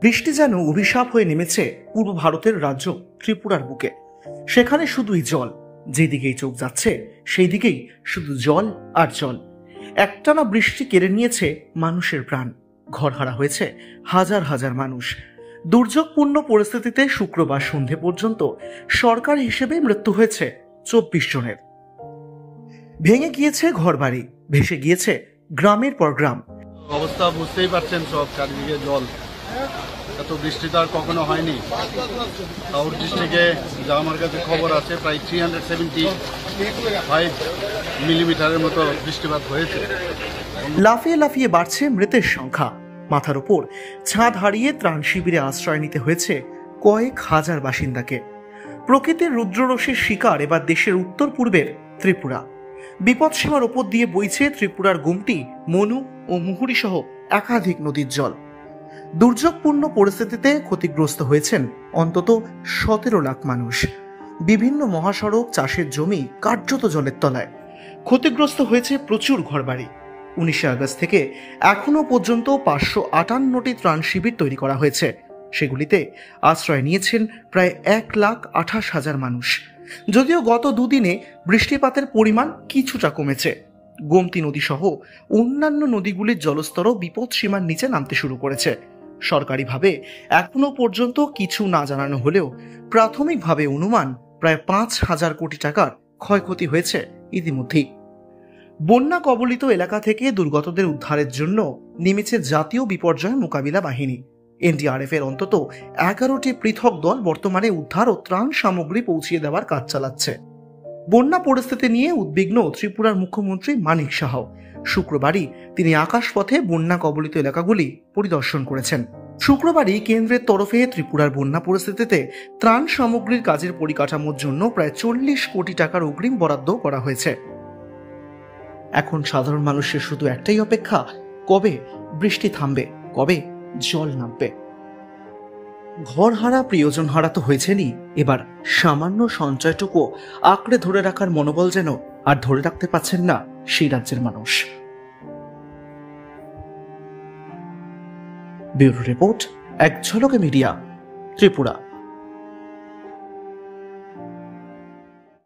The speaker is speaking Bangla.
বৃষ্টি যেন অভিশাপ হয়ে নেমেছে পূর্ব ভারতের রাজ্য ত্রিপুরার বুকে। সেখানে শুধুই জল, যেদিকেই চোখ যাচ্ছে সেই দিকেই শুধু জল আর জল। একটানা বৃষ্টি কেড়ে নিয়েছে মানুষের প্রাণ, ঘরহারা হয়েছে হাজার হাজার মানুষ। দুর্যোগপূর্ণ পরিস্থিতিতে শুক্রবার সন্ধে পর্যন্ত সরকার হিসেবে মৃত্যু হয়েছে 24 জনের। ভেঙে গিয়েছে ঘরবাড়ি, ভেসে গিয়েছে গ্রামের পর গ্রাম। অবস্থা বুঝতেই পারছেন, সব চারিদিকে জল। এত বৃষ্টি তো আর কখনো হয়নি। সাউথ ডিস্ট্রিক্টে যা আমার কাছে খবর আছে, প্রায় 375 মিলিমিটারের মতো বৃষ্টিপাত হয়েছে। লাফিয়ে লাফিয়ে বাড়ছে মৃতের সংখ্যা। মাথার উপর ছাদ হারিয়ে ত্রাণ শিবিরে আশ্রয় নিতে হয়েছে কয়েক হাজার বাসিন্দাকে। প্রকৃতির রুদ্ররোষের শিকার এবার দেশের উত্তর পূর্বের ত্রিপুরা। বিপদসীমার ওপর দিয়ে বইছে ত্রিপুরার গোমতী, মনু ও মুহুরী সহ একাধিক নদীর জল। দুর্যোগপূর্ণ পরিস্থিতিতে ক্ষতিগ্রস্ত হয়েছেন অন্তত 17 লাখ মানুষ। বিভিন্ন মহাসড়ক, চাষের জমি কার্যত জলের তলায়। ক্ষতিগ্রস্ত হয়েছে প্রচুর ঘরবাড়ি। 19 আগস্ট থেকে এখনো পর্যন্ত 558টি ত্রাণ শিবির তৈরি করা হয়েছে। সেগুলিতে আশ্রয় নিয়েছেন প্রায় 1,28,000 মানুষ। যদিও গত দুদিনে বৃষ্টিপাতের পরিমাণ কিছুটা কমেছে। গোমতী নদী সহ অন্যান্য নদীগুলির জলস্তরও বিপদসীমার নিচে নামতে শুরু করেছে। সরকারিভাবে এখনো পর্যন্ত কিছু না জানানো হলেও প্রাথমিকভাবে অনুমান প্রায় 5,000 কোটি টাকার ক্ষয়ক্ষতি হয়েছে ইতিমধ্যেই। বন্যা কবলিত এলাকা থেকে দুর্গতদের উদ্ধারের জন্য নেমেছে জাতীয় বিপর্যয় মোকাবিলা বাহিনী। এনডিআরএফ এর অন্তত 11টি পৃথক দল বর্তমানে উদ্ধার ও ত্রাণ সামগ্রী পৌঁছিয়ে দেওয়ার কাজ চালাচ্ছে। বন্যা পরিস্থিতি নিয়ে উদ্বিগ্ন ত্রিপুরার মুখ্যমন্ত্রী মানিক সাহা। শুক্রবারই তিনি আকাশপথে বন্যা কবলিত এলাকাগুলি পরিদর্শন করেছেন। শুক্রবারই কেন্দ্রের তরফে ত্রিপুরার বন্যা পরিস্থিতিতে ত্রাণ সামগ্রীর কাজের পরিকাঠামোর জন্য প্রায় 40 কোটি টাকার অগ্রিম বরাদ্দ করা হয়েছে। এখন সাধারণ মানুষের শুধু একটাই অপেক্ষা, কবে বৃষ্টি থামবে, কবে জল নামবে। ঘরহারা, প্রিয়জন হারা তো হয়েছেনই, এবার সামান্য সঞ্চয়টুকু আঁকড়ে ধরে রাখার মনোবল যেন আর ধরে রাখতে পারছেন না সেই রাজ্যের মানুষ। ব্যুরো রিপোর্ট, এক ঝলকে মিডিয়া, ত্রিপুরা।